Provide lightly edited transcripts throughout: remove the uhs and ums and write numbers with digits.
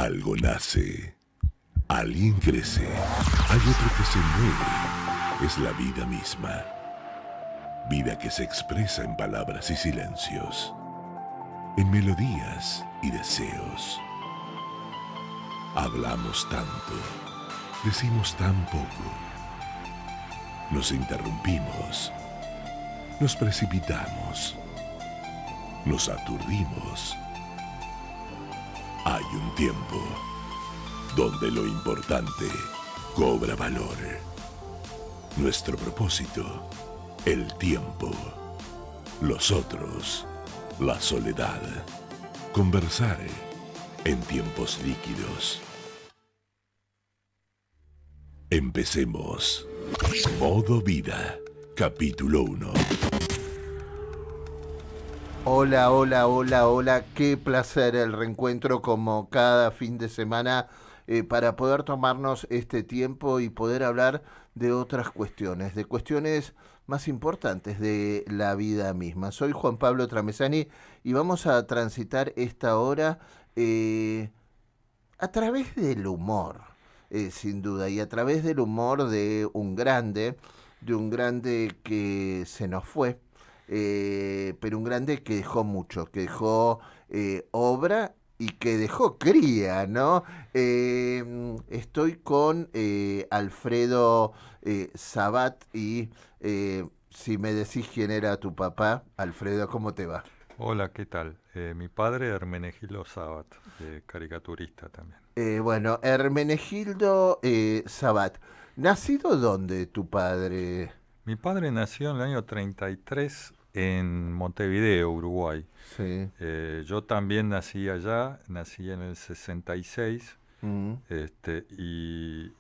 Algo nace, alguien crece, hay otro que se muere. Es la vida misma. Vida que se expresa en palabras y silencios, en melodías y deseos. Hablamos tanto, decimos tan poco. Nos interrumpimos, nos precipitamos, nos aturdimos. Hay un tiempo donde lo importante cobra valor. Nuestro propósito, el tiempo. Los otros, la soledad. Conversar en tiempos líquidos. Empecemos. Modo Vida, capítulo 1. Hola, hola, hola, hola. Qué placer el reencuentro como cada fin de semana para poder tomarnos este tiempo y poder hablar de otras cuestiones, de cuestiones más importantes de la vida misma. Soy Juan Pablo Tramesani y vamos a transitar esta hora a través del humor, sin duda, y a través del humor de un grande que se nos fue. Pero un grande que dejó mucho, que dejó obra y que dejó cría, ¿no? Estoy con Alfredo Sabat y si me decís quién era tu papá, Alfredo, ¿cómo te va? Hola, ¿qué tal? Mi padre, Hermenegildo Sabat, caricaturista también. Bueno, Hermenegildo Sabat, ¿nacido dónde tu padre? Mi padre nació en el año 33 en Montevideo, Uruguay. Sí. Yo también nací allá, nací en el 66 Mm. y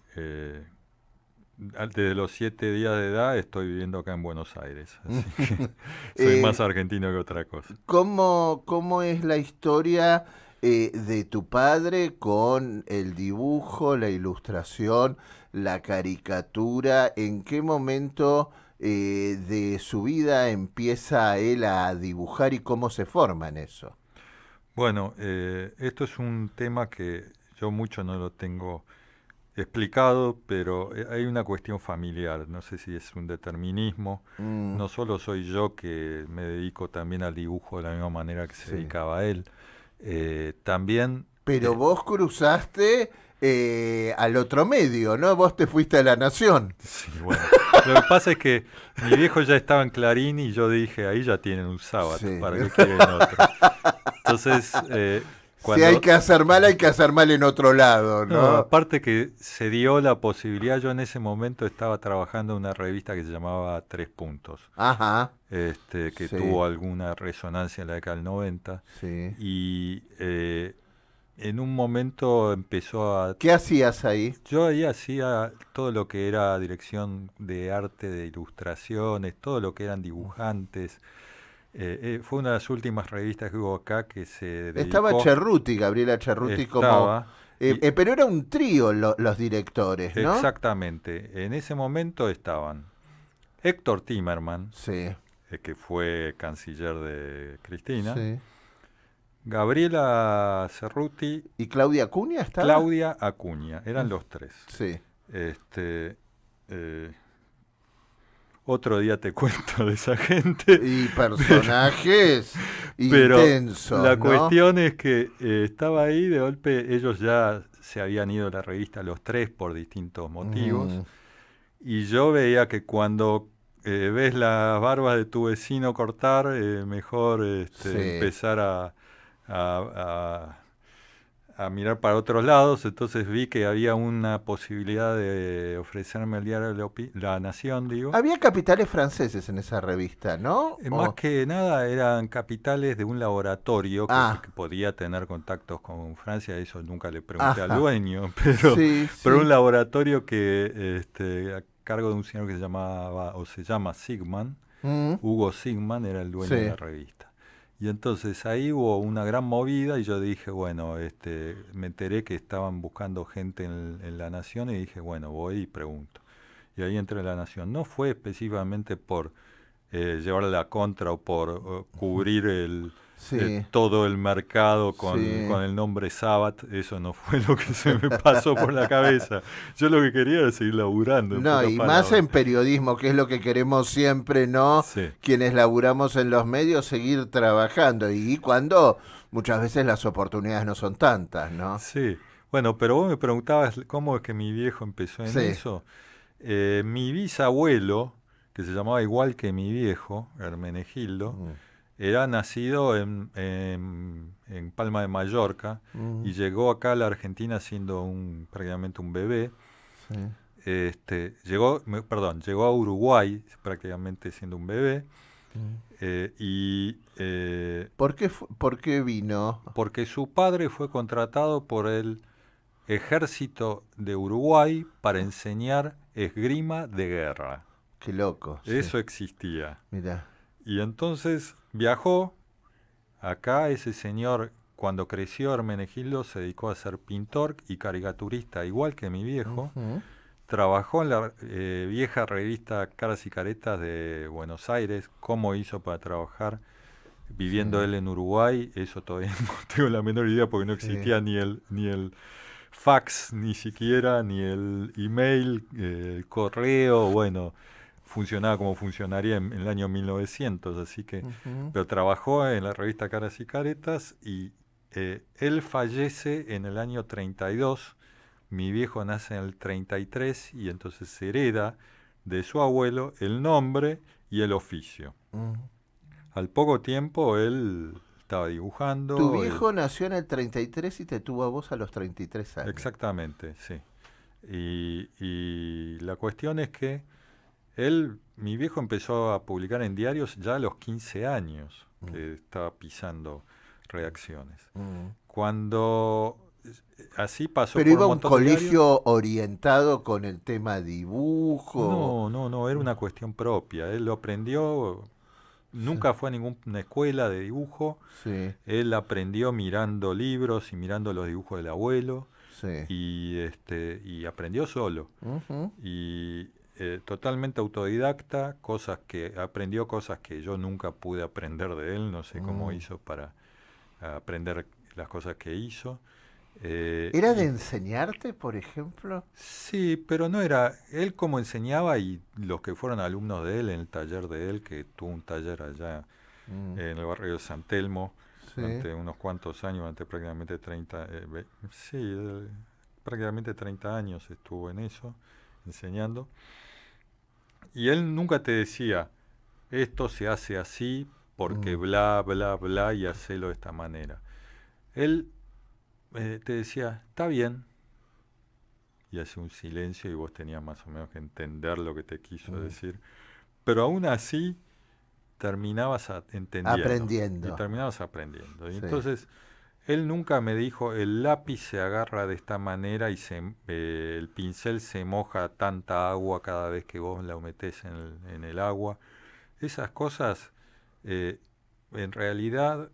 desde los 7 días de edad estoy viviendo acá en Buenos Aires. Así que soy más argentino que otra cosa. ¿Cómo es la historia de tu padre con el dibujo, la ilustración, la caricatura? ¿En qué momento de su vida empieza él a dibujar y cómo se forma en eso? Bueno, esto es un tema que yo mucho no lo tengo explicado, pero hay una cuestión familiar. No sé si es un determinismo. No solo soy yo que me dedico también al dibujo de la misma manera que se dedicaba él. También... Pero vos cruzaste al otro medio, ¿no? Vos te fuiste a La Nación. Sí, bueno. Lo que pasa es que mi viejo ya estaba en Clarín y yo dije, ahí ya tienen un sábado, Sí. ¿para qué quieren otro? Entonces... Si hay que hacer mal, hay que hacer mal en otro lado, ¿no? No, aparte que se dio la posibilidad, yo en ese momento estaba trabajando en una revista que se llamaba Tres Puntos, Ajá. que Sí. tuvo alguna resonancia en la década del 90, Sí. y en un momento empezó a... ¿Qué hacías ahí? Yo ahí hacía todo lo que era dirección de arte, de ilustraciones, todo lo que eran dibujantes. Fue una de las últimas revistas que hubo acá que se dedicó... Estaba Cerruti, Gabriela Cerruti, Estaba, como... pero era un trío los directores, ¿no? Exactamente. En ese momento estaban Héctor Timerman, Sí. que fue canciller de Cristina, Sí. Gabriela Cerruti, ¿Y Claudia Acuña estaba? Claudia Acuña, eran los tres. Sí. Otro día te cuento de esa gente. Y personajes Pero intensos, la ¿no? cuestión es que estaba ahí, de golpe ellos ya se habían ido de la revista los tres por distintos motivos. Y yo veía que cuando ves las barbas de tu vecino cortar, mejor empezar a mirar para otros lados. Entonces vi que había una posibilidad de ofrecerme el diario La Nación, digo. Había capitales franceses en esa revista, ¿no? Más que nada eran capitales de un laboratorio que podía tener contactos con Francia, eso nunca le pregunté al dueño, pero un laboratorio que a cargo de un señor que se llamaba o se llama Sigman, Hugo Sigman era el dueño de la revista. Y entonces ahí hubo una gran movida y yo dije, bueno, me enteré que estaban buscando gente en La Nación y dije, bueno, voy y pregunto. Y ahí entré en La Nación. No fue específicamente por llevarle la contra o por cubrir todo el mercado con el nombre Sabat. Eso no fue lo que se me pasó por la cabeza. Yo lo que quería era seguir laburando. No, y más en periodismo, que es lo que queremos siempre, ¿no? Sí. Quienes laburamos en los medios, seguir trabajando. Y cuando muchas veces las oportunidades no son tantas, ¿no? Sí. Bueno, pero vos me preguntabas cómo es que mi viejo empezó en eso. Mi bisabuelo, que se llamaba igual que mi viejo, Hermenegildo, era nacido en Palma de Mallorca y llegó acá a la Argentina siendo prácticamente un bebé. Llegó a Uruguay prácticamente siendo un bebé. ¿Por qué vino? Porque su padre fue contratado por el Ejército de Uruguay para enseñar esgrima de guerra. Qué loco. Eso existía. Mirá. Y entonces viajó. Acá ese señor, cuando creció Hermenegildo, se dedicó a ser pintor y caricaturista, igual que mi viejo. Trabajó en la vieja revista Caras y Caretas de Buenos Aires. ¿Cómo hizo para trabajar? Viviendo él en Uruguay, eso todavía no tengo la menor idea porque no existía ni el fax, ni siquiera, ni el email, el correo, bueno, funcionaba como funcionaría en el año 1900, así que, pero trabajó en la revista Caras y Caretas y él fallece en el año 32, mi viejo nace en el 33 y entonces se hereda de su abuelo el nombre y el oficio. Al poco tiempo él estaba dibujando. Tu viejo nació en el 33 y te tuvo a vos a los 33 años. Exactamente, sí. Y la cuestión es que mi viejo empezó a publicar en diarios ya a los 15 años, que estaba pisando redacciones. Cuando así pasó pero por iba a un colegio diarios, orientado con el tema dibujo. No, era una cuestión propia. Él lo aprendió. Nunca fue a ninguna escuela de dibujo. Él aprendió mirando libros y mirando los dibujos del abuelo. Y aprendió solo. Y totalmente autodidacta, aprendió cosas que yo nunca pude aprender de él. No sé cómo hizo para aprender las cosas que hizo. ¿Era de enseñarte, por ejemplo? Sí, pero no era. Él como enseñaba y los que fueron alumnos de él en el taller de él, que tuvo un taller allá en el barrio de San Telmo, durante unos cuantos años, durante prácticamente 30, prácticamente 30 años estuvo en eso, enseñando. Y él nunca te decía, esto se hace así porque bla, bla, bla, y hacelo de esta manera. Él te decía, está bien, y hace un silencio y vos tenías más o menos que entender lo que te quiso decir, pero aún así terminabas aprendiendo. Y terminabas aprendiendo. Y entonces, él nunca me dijo, el lápiz se agarra de esta manera y el pincel se moja tanta agua cada vez que vos la metés en el agua. Esas cosas, en realidad,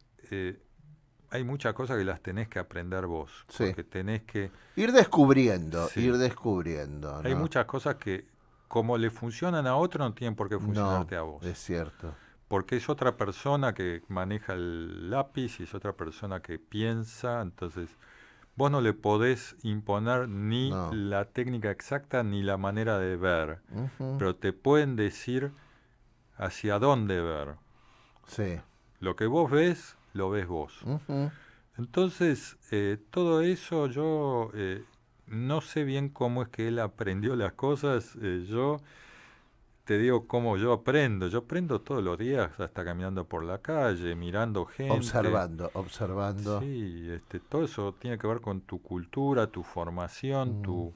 hay muchas cosas que las tenés que aprender vos. Porque tenés que ir descubriendo, ¿no? Hay muchas cosas que, como le funcionan a otro, no tienen por qué funcionarte a vos. Es cierto. Porque es otra persona que maneja el lápiz y es otra persona que piensa. Entonces, vos no le podés imponer ni la técnica exacta ni la manera de ver. Pero te pueden decir hacia dónde ver. Lo que vos ves, lo ves vos. Entonces, todo eso yo no sé bien cómo es que él aprendió las cosas. Yo te digo cómo yo aprendo. Yo aprendo todos los días, hasta caminando por la calle, mirando gente. Observando. Sí, todo eso tiene que ver con tu cultura, tu formación, tu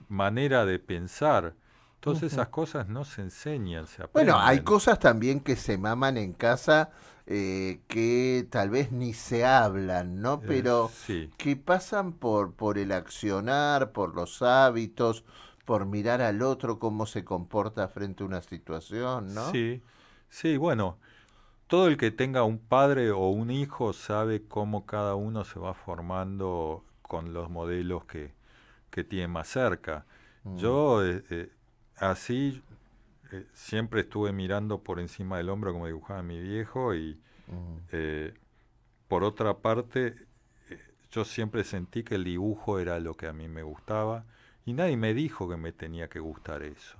manera de pensar. Todas esas cosas no se enseñan, se aprenden. Bueno, hay cosas también que se maman en casa que tal vez ni se hablan, ¿no? Pero que pasan por el accionar, por los hábitos, por mirar al otro, cómo se comporta frente a una situación, ¿no? Sí, bueno, todo el que tenga un padre o un hijo sabe cómo cada uno se va formando con los modelos que tiene más cerca. Yo... así siempre estuve mirando por encima del hombro como dibujaba mi viejo y Por otra parte, yo siempre sentí que el dibujo era lo que a mí me gustaba y nadie me dijo que me tenía que gustar eso.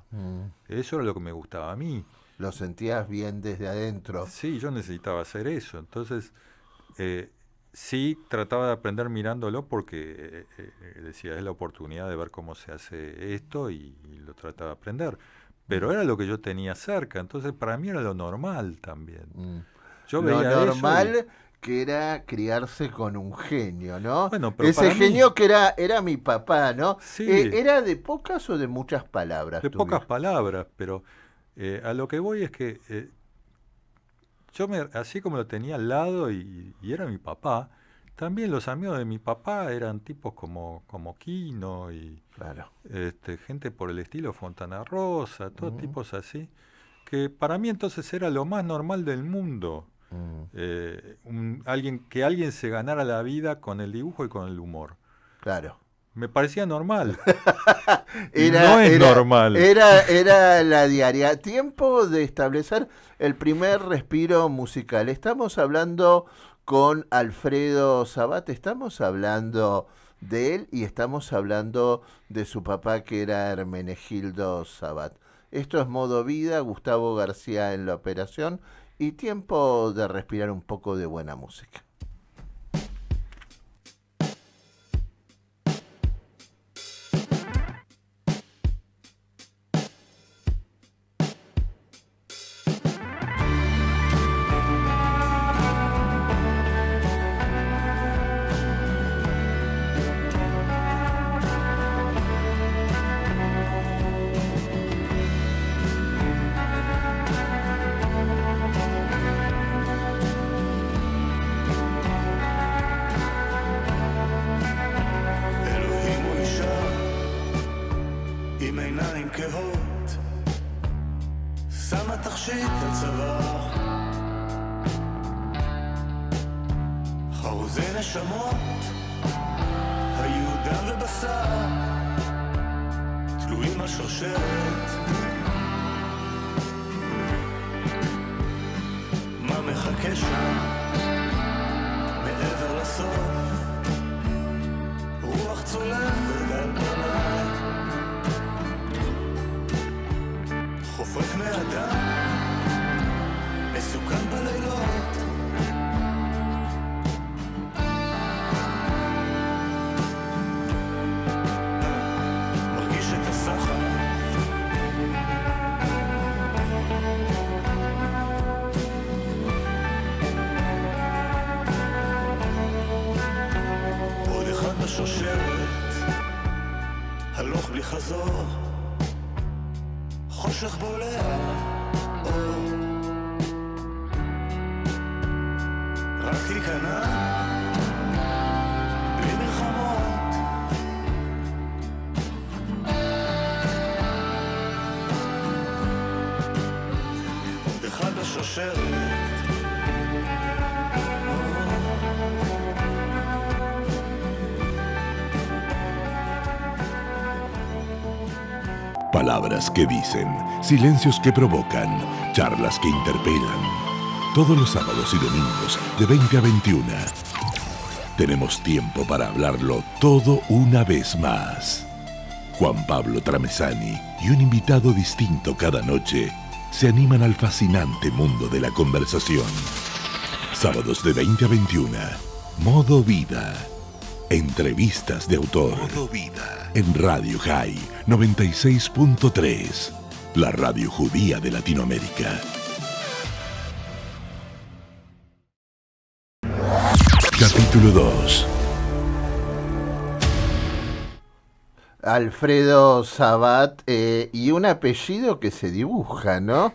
Eso era lo que me gustaba a mí. Lo sentías bien desde adentro. Sí, yo necesitaba hacer eso. Entonces, sí trataba de aprender mirándolo porque decía, es la oportunidad de ver cómo se hace esto y lo trataba de aprender. Pero era lo que yo tenía cerca, entonces para mí era lo normal también. Yo veía lo normal eso que era criarse con un genio, ¿no? Bueno, pero ese genio que era mi papá, ¿no? Sí. ¿Era de pocas o de muchas palabras? De pocas palabras, pero a lo que voy es que yo así como lo tenía al lado y era mi papá, también los amigos de mi papá eran tipos como Quino y claro. Gente por el estilo Fontana Rosa, todos tipos así, que para mí entonces era lo más normal del mundo. Que alguien se ganara la vida con el dibujo y con el humor. Claro. Me parecía normal. No es normal. Era la diaria. Tiempo de establecer el primer respiro musical. Estamos hablando con Alfredo Sabat, estamos hablando de él y estamos hablando de su papá, que era Hermenegildo Sabat. Esto es Modo Vida, Gustavo García en la operación y tiempo de respirar un poco de buena música. Palabras que dicen, silencios que provocan, charlas que interpelan. Todos los sábados y domingos de 20 a 21. Tenemos tiempo para hablarlo todo una vez más. Juan Pablo Tramezzani y un invitado distinto cada noche se animan al fascinante mundo de la conversación. Sábados de 20 a 21. Modo Vida. Entrevistas de autor. Modo Vida. En Radio High 96.3. La radio judía de Latinoamérica. Capítulo 2. Alfredo Sabat, y un apellido que se dibuja, ¿no?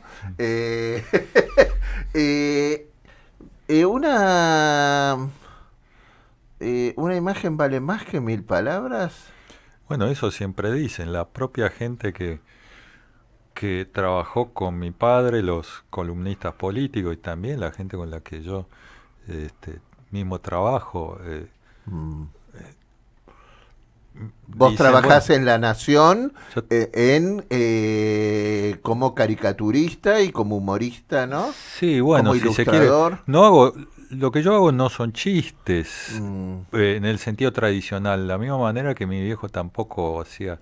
Una imagen vale más que 1000 palabras. Bueno, eso siempre dicen. La propia gente que trabajó con mi padre, los columnistas políticos y también la gente con la que yo mismo trabajo, Vos trabajás en La Nación como caricaturista y como humorista, ¿no? Sí, bueno, como ilustrador. Si se quiere, lo que yo hago no son chistes en el sentido tradicional, de la misma manera que mi viejo tampoco hacía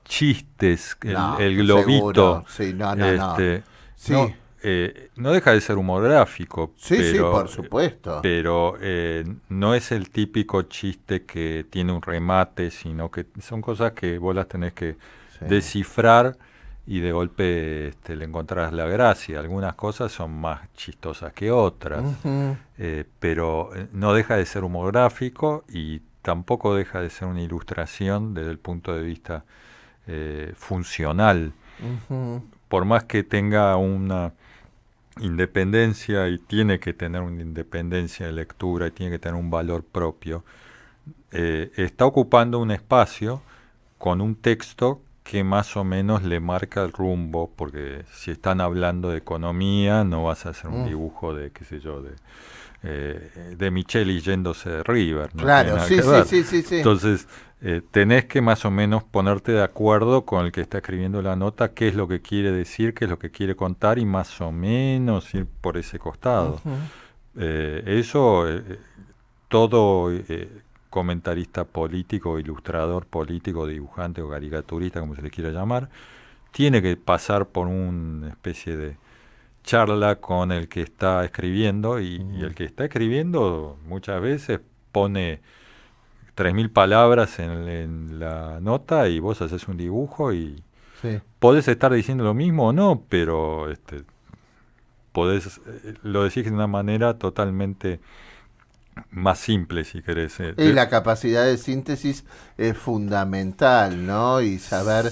chistes, el globito. Sí, no. Sí. No deja de ser humor gráfico. Sí, pero, por supuesto. Pero no es el típico chiste que tiene un remate, sino que son cosas que vos las tenés que descifrar y de golpe le encontrás la gracia. Algunas cosas son más chistosas que otras, pero no deja de ser humor gráfico y tampoco deja de ser una ilustración desde el punto de vista funcional. Por más que tenga una independencia, y tiene que tener una independencia de lectura y tiene que tener un valor propio, está ocupando un espacio con un texto que más o menos le marca el rumbo, porque si están hablando de economía no vas a hacer un dibujo de, qué sé yo, de Micheli yéndose de River. No claro, sí. Entonces tenés que más o menos ponerte de acuerdo con el que está escribiendo la nota, qué es lo que quiere decir, qué es lo que quiere contar, y más o menos ir por ese costado. Todo comentarista político, ilustrador político, dibujante o caricaturista, como se le quiera llamar, tiene que pasar por una especie de charla con el que está escribiendo, y el que está escribiendo muchas veces pone 3.000 palabras en la nota y vos haces un dibujo y podés estar diciendo lo mismo o no, pero lo decís de una manera totalmente más simple, si querés. Y la capacidad de síntesis es fundamental, ¿no? Y saber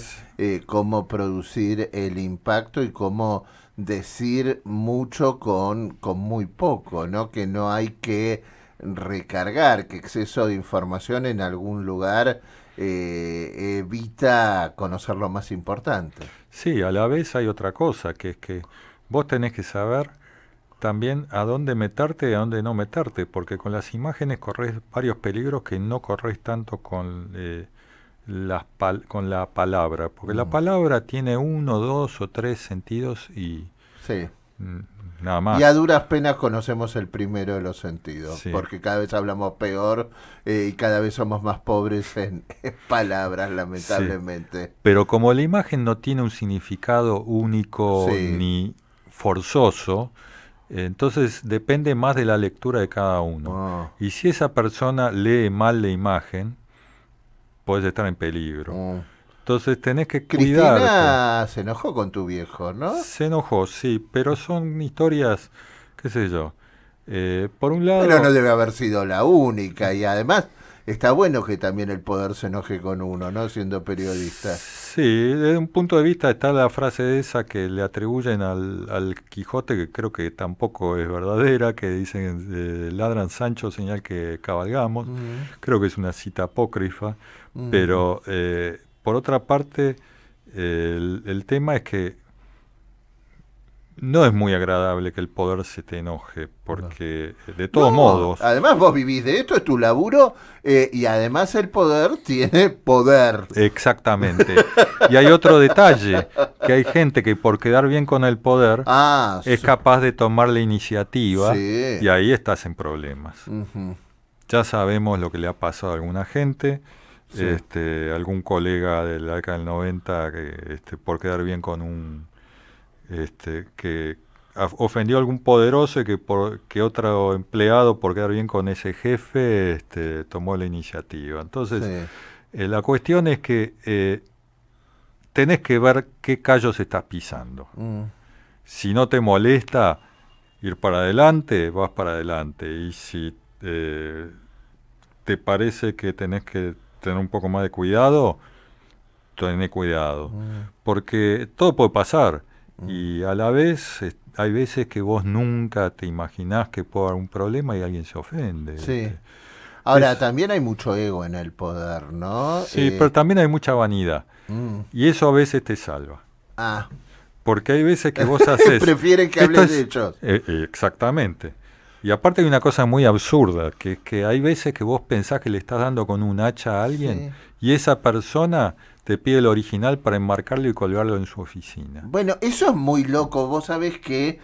cómo producir el impacto y cómo decir mucho con muy poco, ¿no? Que no hay que recargar, que exceso de información en algún lugar evita conocer lo más importante. Sí, a la vez hay otra cosa, que es que vos tenés que saber también a dónde meterte y a dónde no meterte, porque con las imágenes corres varios peligros que no corres tanto con la palabra, porque la palabra tiene 1, 2 o 3 sentidos y nada más. Y a duras penas conocemos el primero de los sentidos, porque cada vez hablamos peor y cada vez somos más pobres en palabras, lamentablemente. Pero como la imagen no tiene un significado único ni forzoso, entonces depende más de la lectura de cada uno. Y si esa persona lee mal la imagen, podés estar en peligro. Entonces tenés que cuidarte. Cristina se enojó con tu viejo, ¿no? Se enojó, sí, pero son historias, qué sé yo. Por un lado... Pero no debe haber sido la única, y además está bueno que también el poder se enoje con uno, ¿no? Siendo periodista. Sí, desde un punto de vista está la frase esa que le atribuyen al Quijote, que creo que tampoco es verdadera, que dicen ladran Sancho, señal que cabalgamos. Creo que es una cita apócrifa, pero por otra parte el tema es que no es muy agradable que el poder se te enoje, porque de todos modos... Además vos vivís de esto, es tu laburo, y además el poder tiene poder. Exactamente. Y hay otro detalle, que hay gente que por quedar bien con el poder es capaz de tomar la iniciativa, y ahí estás en problemas. Ya sabemos lo que le ha pasado a alguna gente, algún colega de la década del 90 que por quedar bien con un... que ofendió a algún poderoso, y que otro empleado por quedar bien con ese jefe tomó la iniciativa. Entonces la cuestión es que tenés que ver qué callos estás pisando. Si no te molesta ir para adelante, vas para adelante, y si te parece que tenés que tener un poco más de cuidado, tené cuidado, porque todo puede pasar. Y a la vez hay veces que vos nunca te imaginás que puede haber un problema y alguien se ofende. Ahora, también hay mucho ego en el poder, ¿no? Sí, pero también hay mucha vanidad. Y eso a veces te salva. Porque hay veces que vos haces... Prefieren que hables de hechos. Exactamente. Y aparte hay una cosa muy absurda, que hay veces que vos pensás que le estás dando con un hacha a alguien y esa persona te pide el original para enmarcarlo y colgarlo en su oficina. Bueno, eso es muy loco. Vos sabés que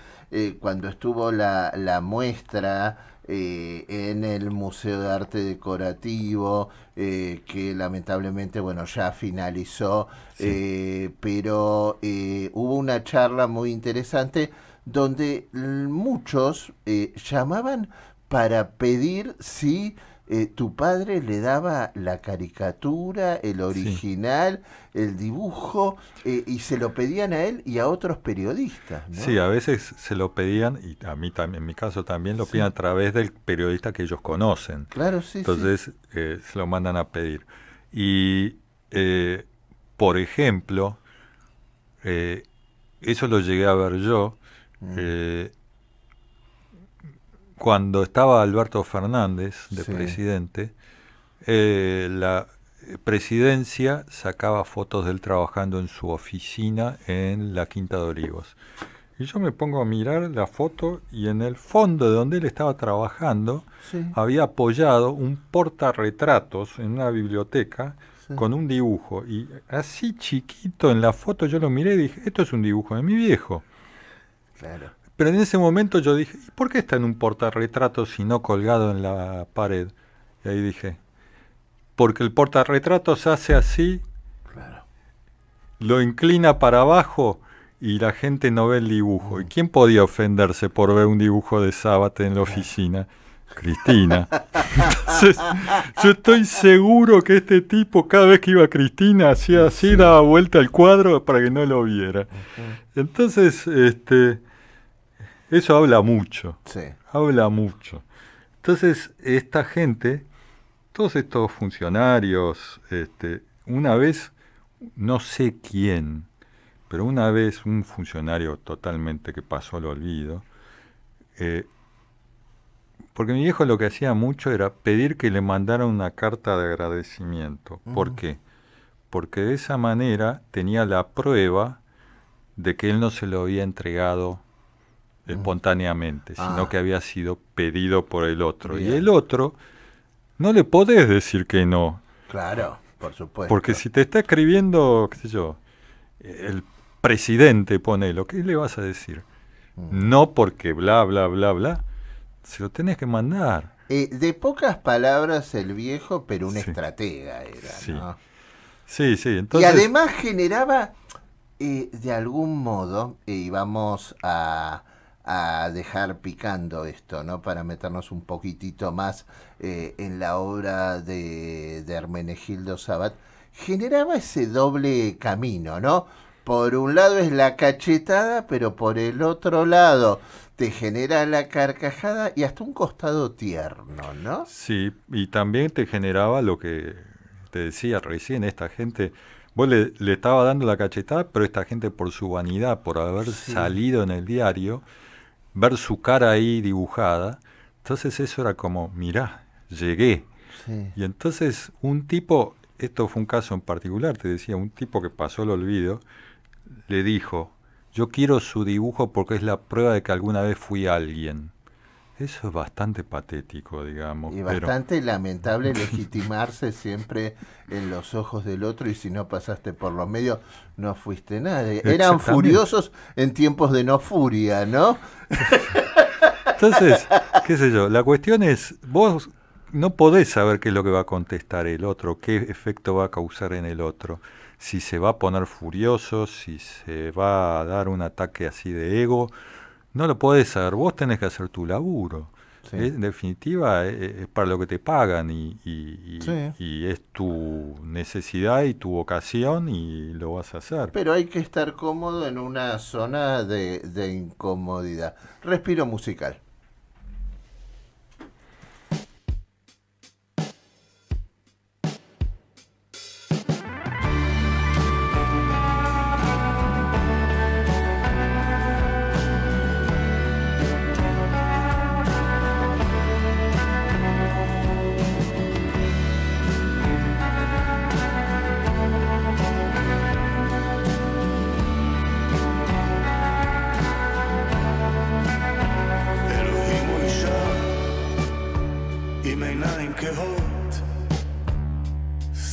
cuando estuvo la muestra en el Museo de Arte Decorativo, que lamentablemente, bueno, ya finalizó, pero hubo una charla muy interesante donde muchos llamaban para pedir si tu padre le daba la caricatura, el original, el dibujo, y se lo pedían a él y a otros periodistas, ¿no? Sí, a veces se lo pedían, y a mí también, en mi caso también, lo piden a través del periodista que ellos conocen. Claro, sí. Entonces se lo mandan a pedir. Y, por ejemplo, eso lo llegué a ver yo, cuando estaba Alberto Fernández de presidente, la presidencia sacaba fotos de él trabajando en su oficina en la Quinta de Olivos. Y yo me pongo a mirar la foto y en el fondo de donde él estaba trabajando había apoyado un portarretratos en una biblioteca con un dibujo. Y así chiquito en la foto yo lo miré y dije, esto es un dibujo de mi viejo. Claro. Pero en ese momento yo dije, ¿y por qué está en un portarretratos y no colgado en la pared? Y ahí dije, porque el portarretratos hace así, lo inclina para abajo y la gente no ve el dibujo. ¿Y quién podía ofenderse por ver un dibujo de Sábate en la oficina? Cristina. Entonces, yo estoy seguro que este tipo, cada vez que iba Cristina, hacía así, daba vuelta al cuadro para que no lo viera. Entonces, eso habla mucho. Habla mucho. Entonces, esta gente, todos estos funcionarios, una vez, no sé quién, pero una vez un funcionario totalmente que pasó al olvido, porque mi viejo lo que hacía mucho era pedir que le mandaran una carta de agradecimiento. ¿Por qué? Porque de esa manera tenía la prueba de que él no se lo había entregado espontáneamente, sino que había sido pedido por el otro. Bien. Y el otro, no le podés decir que no. Claro, por supuesto. Porque si te está escribiendo, qué sé yo, el presidente, ponelo, ¿qué le vas a decir? No porque bla, bla, bla, bla. Se lo tenés que mandar. De pocas palabras el viejo, pero un estratega era, ¿no? Sí, entonces... Y además generaba, de algún modo, y vamos a dejar picando esto, ¿no? Para meternos un poquitito más en la obra de Hermenegildo Sabat, generaba ese doble camino, ¿no? Por un lado es la cachetada, pero por el otro lado te genera la carcajada y hasta un costado tierno, ¿no? Sí, y también te generaba lo que te decía recién, esta gente, vos le estaba dando la cachetada, pero esta gente por su vanidad, por haber salido en el diario, ver su cara ahí dibujada, entonces eso era como, mirá, llegué. Y entonces un tipo, esto fue un caso en particular, te decía, un tipo que pasó el olvido, le dijo, yo quiero su dibujo porque es la prueba de que alguna vez fui alguien. Eso es bastante patético, digamos. Y bastante lamentable legitimarse siempre en los ojos del otro y si no pasaste por los medios no fuiste nadie. Eran furiosos en tiempos de no furia, ¿no? Entonces, qué sé yo, la cuestión es, vos no podés saber qué es lo que va a contestar el otro, qué efecto va a causar en el otro. Si se va a poner furioso, si se va a dar un ataque así de ego, no lo podés saber, vos tenés que hacer tu laburo. En definitiva, es para lo que te pagan y es tu necesidad y tu vocación y lo vas a hacer. Pero hay que estar cómodo en una zona de incomodidad. Respiro musical. El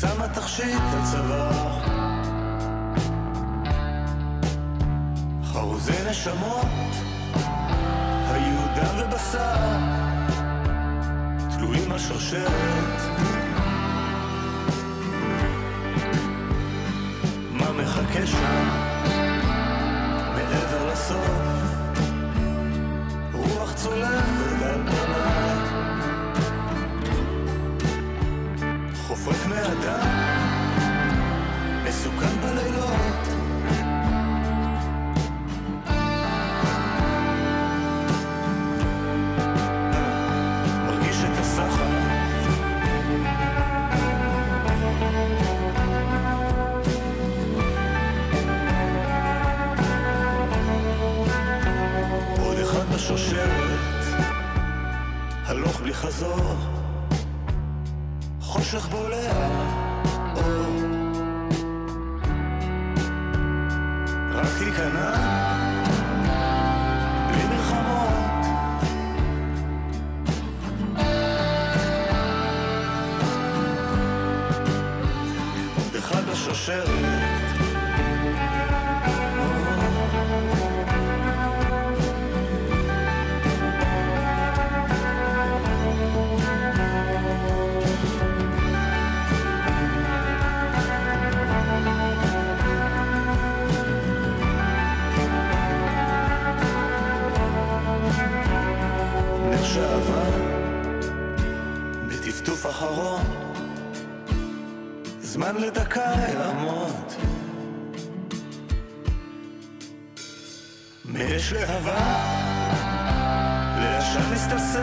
שמה תכשיט על צוואר, חרוזי נשמות היו דם ובשר, תלויים על שרשרת. מה מחכה שם מעבר לסוף? רוח צולפת על פניי, חופק מאדם מסוכן בלילות, מרגיש את הסחר, עוד אחד בשושרת, הלוך בלי חזור, חושך בולע אור, רק תיכנע בלי מלחמות, עוד אחד בשושרת, בטפטוף אחרון, זמן לדקה יעמוד, מאש להבה, לעשן מסתלסל,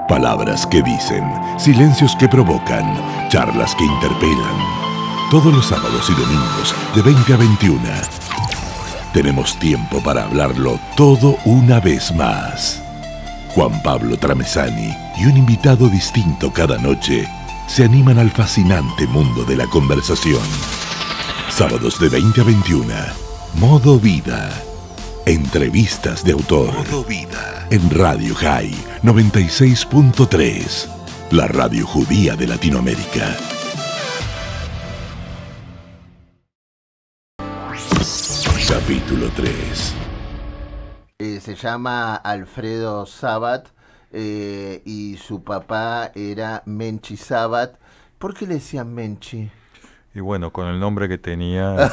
Palabras que dicen, silencios que provocan, charlas que interpelan. Todos los sábados y domingos de 20 a 21. Tenemos tiempo para hablarlo todo una vez más. Juan Pablo Tramezzani y un invitado distinto cada noche se animan al fascinante mundo de la conversación. Sábados de 20 a 21. Modo Vida. Entrevistas de autor. Modo Vida. En Radio High 96.3. La radio judía de Latinoamérica. Capítulo 3. Se llama Alfredo Sabat y su papá era Menchi Sabat. ¿Por qué le decían Menchi? Y bueno, con el nombre que tenía...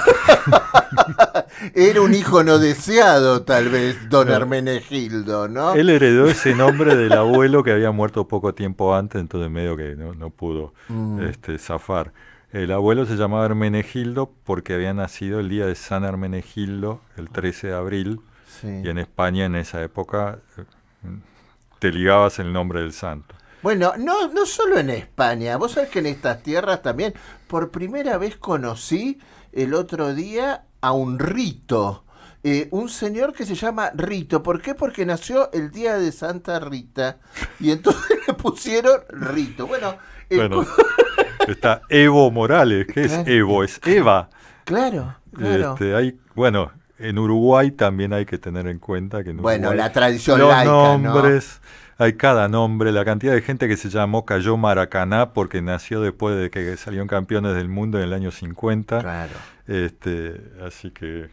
Era un hijo no deseado, tal vez, don Hermenegildo, ¿no? Él heredó ese nombre del abuelo que había muerto poco tiempo antes, entonces medio que no pudo zafar. El abuelo se llamaba Hermenegildo porque había nacido el día de San Hermenegildo, el 13 de abril, sí. Y en España en esa época te ligabas el nombre del santo. Bueno, no solo en España, vos sabés que en estas tierras también, por primera vez conocí el otro día a un Rito, un señor que se llama Rito. ¿Por qué? Porque nació el día de Santa Rita y entonces le pusieron Rito. Bueno, está Evo Morales. ¿Qué es Evo? Es Eva. Claro. Bueno, en Uruguay también hay que tener en cuenta que en Uruguay, bueno, la tradición los laica, nombres, ¿no? Hay cada nombre, la cantidad de gente que se llamó Cayó Maracaná porque nació después de que salieron campeones del mundo en el año 50. Claro. Así que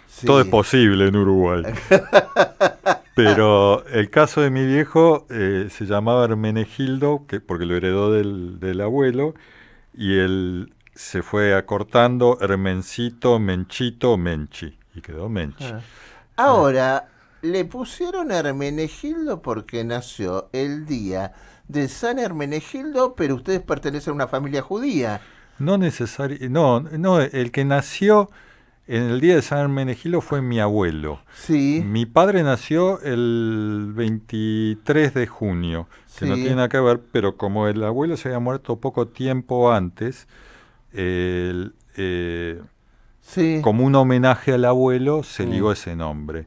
sí. Todo es posible en Uruguay. Pero el caso de mi viejo se llamaba Hermenegildo, porque lo heredó del abuelo, y él se fue acortando Hermencito, Menchito, Menchi, y quedó Menchi. Ahora, le pusieron Hermenegildo porque nació el día de San Hermenegildo, pero ustedes pertenecen a una familia judía. No necesariamente, no, el que nació en el día de San Hermenegildo fue mi abuelo. Sí. Mi padre nació el 23 de junio, que no tiene nada que ver, pero como el abuelo se había muerto poco tiempo antes, como un homenaje al abuelo se ligó ese nombre.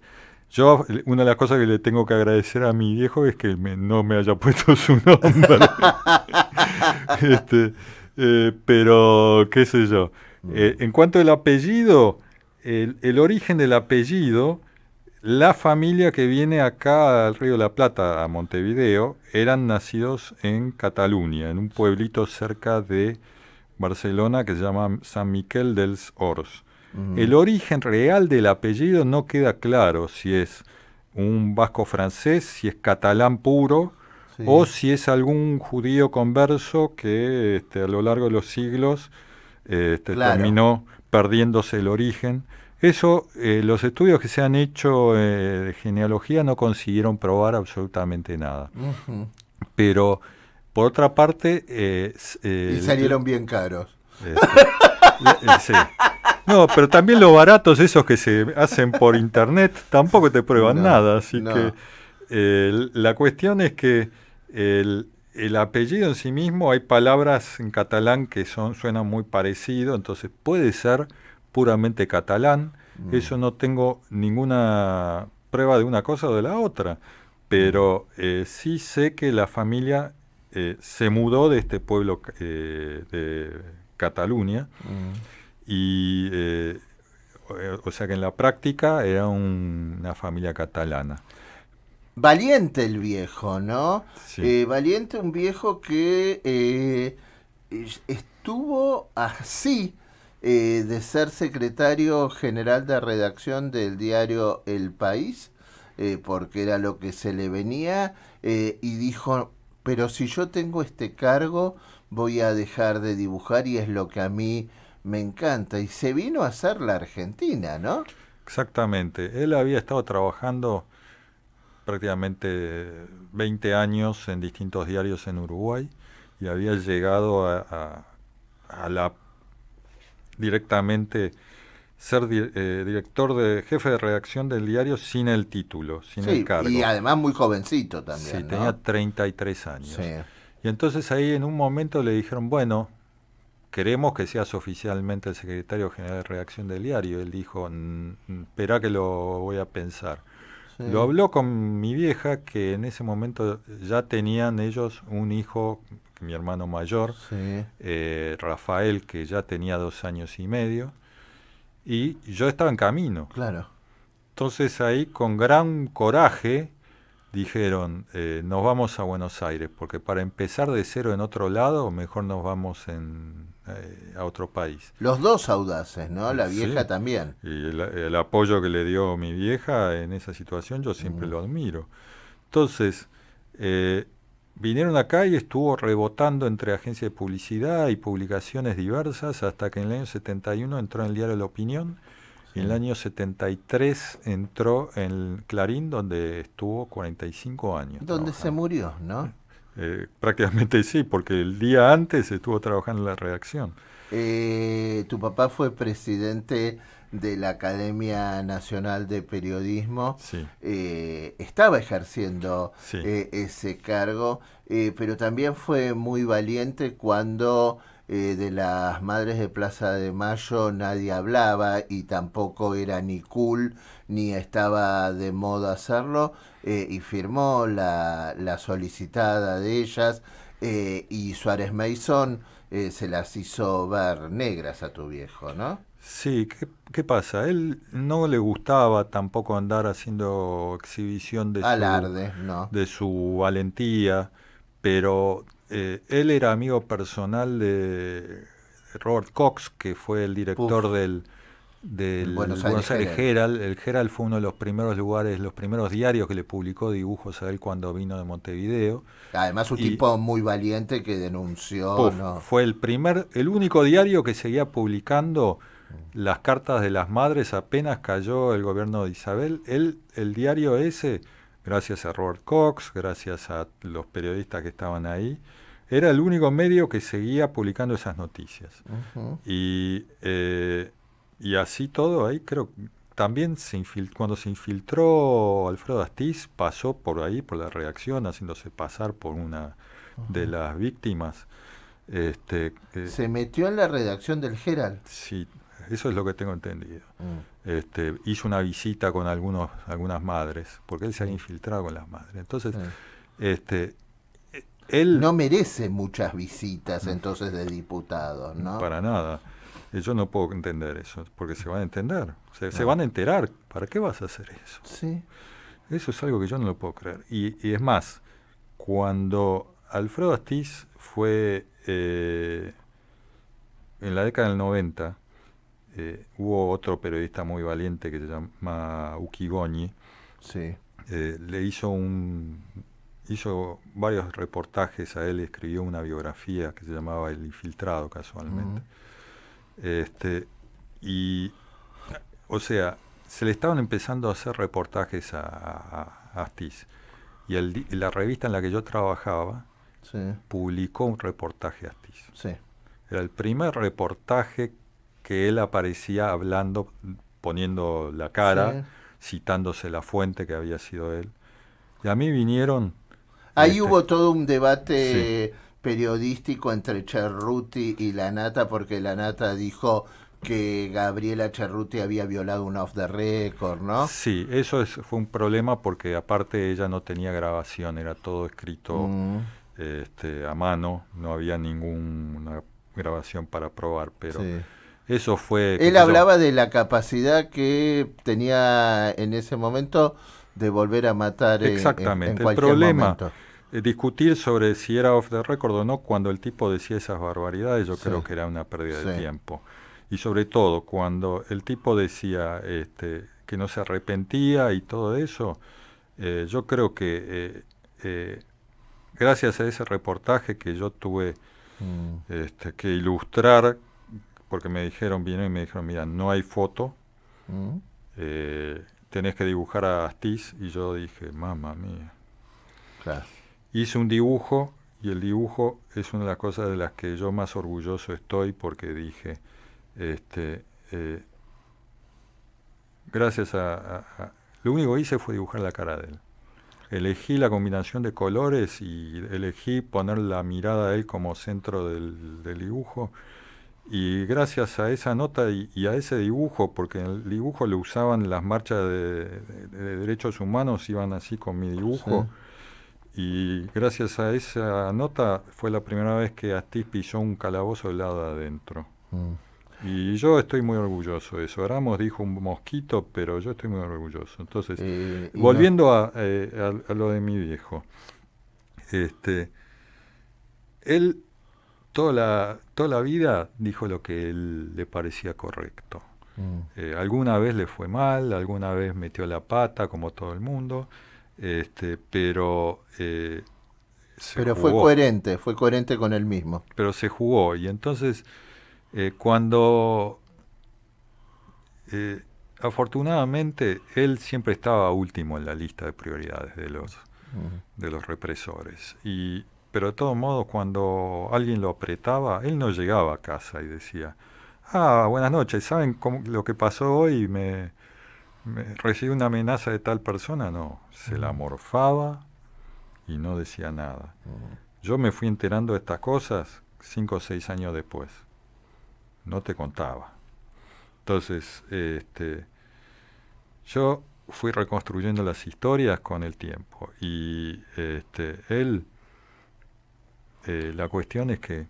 Yo, una de las cosas que le tengo que agradecer a mi viejo es que no me haya puesto su nombre. Pero, qué sé yo. En cuanto al apellido, el origen del apellido, la familia que viene acá al Río de la Plata, a Montevideo, eran nacidos en Cataluña, en un pueblito cerca de Barcelona que se llama San Miquel dels Horts. El origen real del apellido no queda claro, si es un vasco francés, si es catalán puro, o si es algún judío converso que a lo largo de los siglos terminó perdiéndose el origen. Eso, los estudios que se han hecho de genealogía no consiguieron probar absolutamente nada. Pero, por otra parte... y salieron bien caros. Sí. No, pero también los baratos, esos que se hacen por internet, tampoco te prueban nada. Así que la cuestión es que el apellido en sí mismo, hay palabras en catalán que suenan muy parecido, entonces puede ser puramente catalán. Eso no tengo ninguna prueba de una cosa o de la otra, pero sí sé que la familia se mudó de este pueblo de Cataluña. Y o sea que en la práctica era una familia catalana. Valiente el viejo, ¿no? Sí. Valiente un viejo que estuvo así de ser secretario general de redacción del diario El País, porque era lo que se le venía, y dijo, pero si yo tengo este cargo voy a dejar de dibujar y es lo que a mí me encanta. Y se vino a hacer la Argentina, ¿no? Exactamente. Él había estado trabajando prácticamente 20 años en distintos diarios en Uruguay y había llegado a directamente ser jefe de redacción del diario sin el título, sin el cargo. Y además muy jovencito también, Sí, ¿no? tenía 33 años. Sí. Y entonces ahí en un momento le dijeron, bueno, queremos que seas oficialmente el secretario general de redacción del diario. Él dijo, espera que lo voy a pensar. Sí. Lo habló con mi vieja, que en ese momento ya tenían ellos un hijo, mi hermano mayor, Rafael, que ya tenía 2 años y medio, y yo estaba en camino. Claro. Entonces ahí con gran coraje dijeron, nos vamos a Buenos Aires, porque para empezar de cero en otro lado, mejor nos vamos a otro país. Los dos audaces, ¿no? La vieja también. Y el apoyo que le dio mi vieja en esa situación, yo siempre lo admiro. Entonces, vinieron acá y estuvo rebotando entre agencias de publicidad y publicaciones diversas, hasta que en el año 71 entró en el diario La Opinión. Y en el año 73 entró en Clarín, donde estuvo 45 años. Donde se murió, ¿no? Prácticamente sí, porque el día antes estuvo trabajando en la redacción. Tu papá fue presidente de la Academia Nacional de Periodismo. Sí. Estaba ejerciendo sí. Ese cargo, pero también fue muy valiente cuando... de las Madres de Plaza de Mayo nadie hablaba y tampoco era ni cool ni estaba de moda hacerlo, y firmó la solicitada de ellas, y Suárez Mason se las hizo ver negras a tu viejo, ¿no? Sí, ¿qué pasa? A él no le gustaba tampoco andar haciendo exhibición de alarde, ¿no? De su valentía, pero... él era amigo personal de Robert Cox, que fue el director del Buenos Aires Herald. El Herald fue uno de los primeros lugares, los primeros diarios que le publicó dibujos a él cuando vino de Montevideo. Además un tipo muy valiente que denunció. ¿no? Fue el único diario que seguía publicando las cartas de las madres apenas cayó el gobierno de Isabel. El diario ese... gracias a Robert Cox, gracias a los periodistas que estaban ahí, era el único medio que seguía publicando esas noticias. Y así todo, ahí creo también cuando se infiltró Alfredo Astiz, pasó por ahí, por la redacción, haciéndose pasar por una de las víctimas. ¿Se metió en la redacción del Herald? Sí, eso es lo que tengo entendido. Hizo una visita con algunas madres, porque él se había infiltrado con las madres. Entonces, él... No merece muchas visitas entonces de diputados, ¿no? Para nada. Yo no puedo entender eso, porque se van a entender, se van a enterar. ¿Para qué vas a hacer eso? Sí. Eso es algo que yo no lo puedo creer. Y es más, cuando Alfredo Astiz fue, en la década del 90, hubo otro periodista muy valiente que se llama Uki Goñi. Sí. Le hizo varios reportajes a él, escribió una biografía que se llamaba El Infiltrado, casualmente. Y, o sea, se le estaban empezando a hacer reportajes a Astiz. Y la revista en la que yo trabajaba publicó un reportaje a Astiz. Sí. Era el primer reportaje que él aparecía hablando, poniendo la cara, citándose la fuente que había sido él. Y a mí vinieron... Ahí hubo todo un debate periodístico entre Cerruti y La Nata, porque La Nata dijo que Gabriela Cerruti había violado un off the record, ¿no? Sí, eso fue un problema porque aparte ella no tenía grabación, era todo escrito a mano, no había ninguna grabación para probar, pero eso fue... Él hablaba de la capacidad que tenía en ese momento de volver a matar en cualquier el problema, momento. Discutir sobre si era off the record o no cuando el tipo decía esas barbaridades, yo creo que era una pérdida de tiempo. Y sobre todo cuando el tipo decía que no se arrepentía y todo eso, yo creo que gracias a ese reportaje que yo tuve que ilustrar, porque vinieron y me dijeron, mira, no hay foto, tenés que dibujar a Astiz, y yo dije, mamma mía. Claro. Hice un dibujo, y el dibujo es una de las cosas de las que yo más orgulloso estoy, porque dije, gracias lo único que hice fue dibujar la cara de él. Elegí la combinación de colores y elegí poner la mirada de él como centro del dibujo, y gracias a esa nota y a ese dibujo, porque en el dibujo lo usaban las marchas de derechos humanos, iban así con mi dibujo, y gracias a esa nota fue la primera vez que Astiz pisó un calabozo del lado de adentro. Y yo estoy muy orgulloso de eso. Ramos dijo un mosquito, pero yo estoy muy orgulloso. Entonces, volviendo a lo de mi viejo, él toda la vida dijo lo que él le parecía correcto. Alguna vez le fue mal, alguna vez metió la pata, como todo el mundo, pero fue coherente con él mismo. Pero se jugó, y entonces... cuando afortunadamente él siempre estaba último en la lista de prioridades de los represores, pero de todos modos cuando alguien lo apretaba, él no llegaba a casa y decía, buenas noches, ¿saben lo que pasó hoy? Me recibí una amenaza de tal persona. No, se la morfaba y no decía nada. Yo me fui enterando de estas cosas 5 o 6 años después. No te contaba. Entonces, yo fui reconstruyendo las historias con el tiempo, y él, la cuestión es que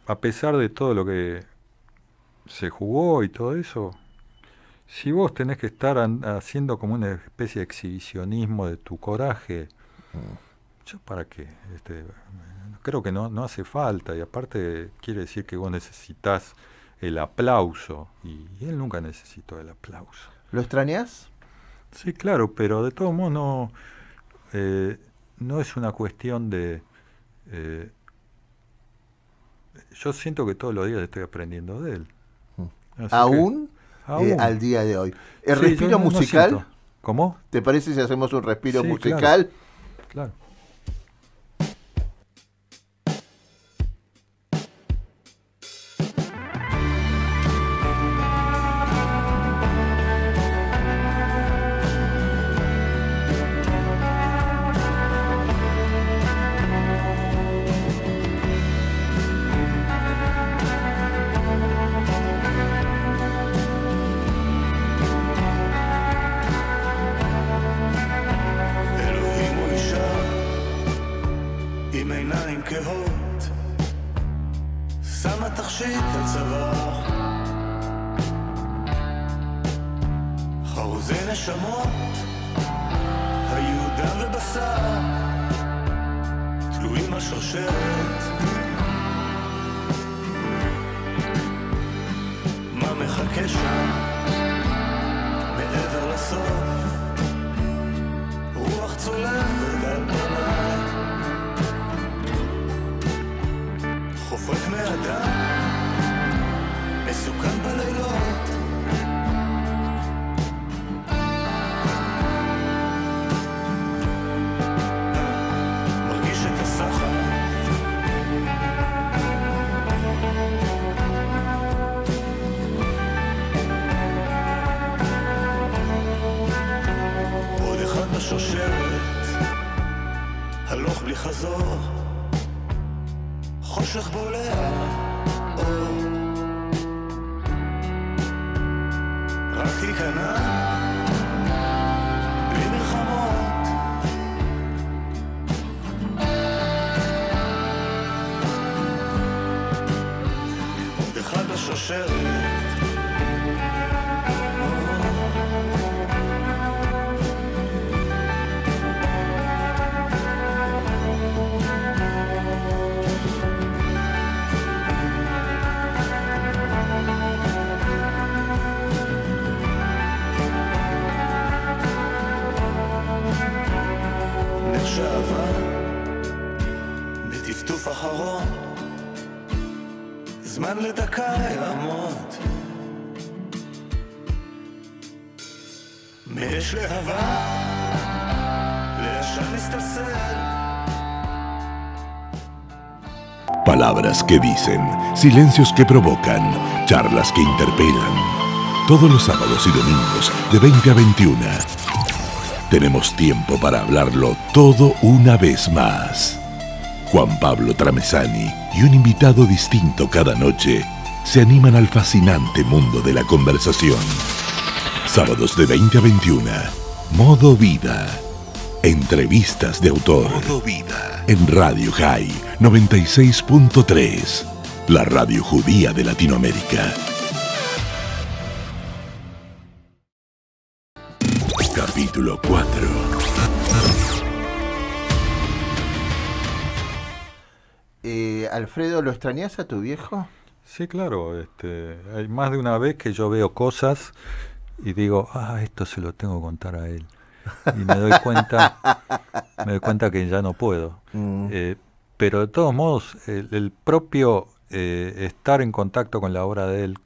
a pesar de todo lo que se jugó y todo eso, si vos tenés que estar haciendo como una especie de exhibicionismo de tu coraje, ¿yo para qué? Creo que no hace falta, y aparte quiere decir que vos necesitas el aplauso, y él nunca necesitó el aplauso. ¿Lo extrañás? Sí, claro, pero de todos modos no es una cuestión de... yo siento que todos los días estoy aprendiendo de él. ¿Aún? Al día de hoy. ¿El respiro musical? No. ¿Cómo? ¿Te parece si hacemos un respiro musical? Claro. אלוהים הוא אישה ראשית אל צוואר, חרוזי נשמות היו דם ובשר, תלויים על שרשרת. מה מחכה שם מעבר לסוף? רוח צולבת על פניי, חופק מאדם מסוכן בלילות. מרגיש את הסחף, עוד אחד בשושלת, הלוך בלי חזור, חושך בולע אור, רק תיכנע בלי מלחמות. עוד אחד בשושלת, שעבר בטפטוף אחרון, זמן לדקה יעמוד, מאש להבה לעשן מסתלסל. Palabras que dicen, silencios que provocan, charlas que interpelan. Todos los sábados y domingos de 20 a 21. Tenemos tiempo para hablarlo todo una vez más. Juan Pablo Tramezzani y un invitado distinto cada noche se animan al fascinante mundo de la conversación. Sábados de 20 a 21. Modo Vida. Entrevistas de autor. Modo Vida. En Radio High 96.3. La radio judía de Latinoamérica. Capítulo 4. Alfredo, ¿lo extrañas a tu viejo? Sí, claro. Hay más de una vez que yo veo cosas y digo, esto se lo tengo que contar a él. Y me doy cuenta que ya no puedo. Pero de todos modos, el propio estar en contacto con la obra de él,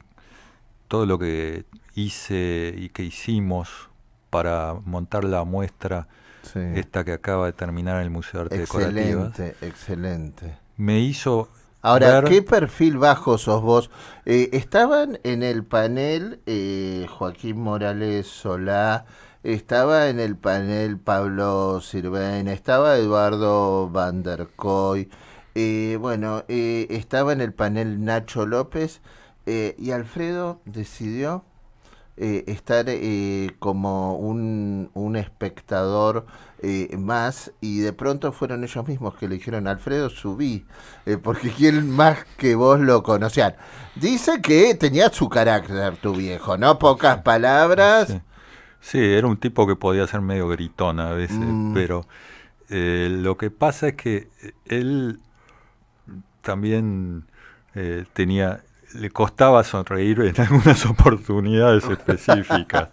todo lo que hice y que hicimos para montar la muestra, sí, esta que acaba de terminar en el Museo de Arte Decorativas. Excelente. Me hizo... Ahora, ¿qué perfil bajo sos vos? Estaban en el panel Joaquín Morales Solá, estaba en el panel Pablo Sirven, estaba Eduardo Van der Koy, estaba en el panel Nacho López, y Alfredo decidió estar como un espectador más, y de pronto fueron ellos mismos que le dijeron: Alfredo, subí, porque quién más que vos lo conocían. Dice que tenía su carácter tu viejo, ¿no? Pocas palabras. Sí. Sí, era un tipo que podía ser medio gritón a veces, pero lo que pasa es que él también le costaba sonreír en algunas oportunidades específicas.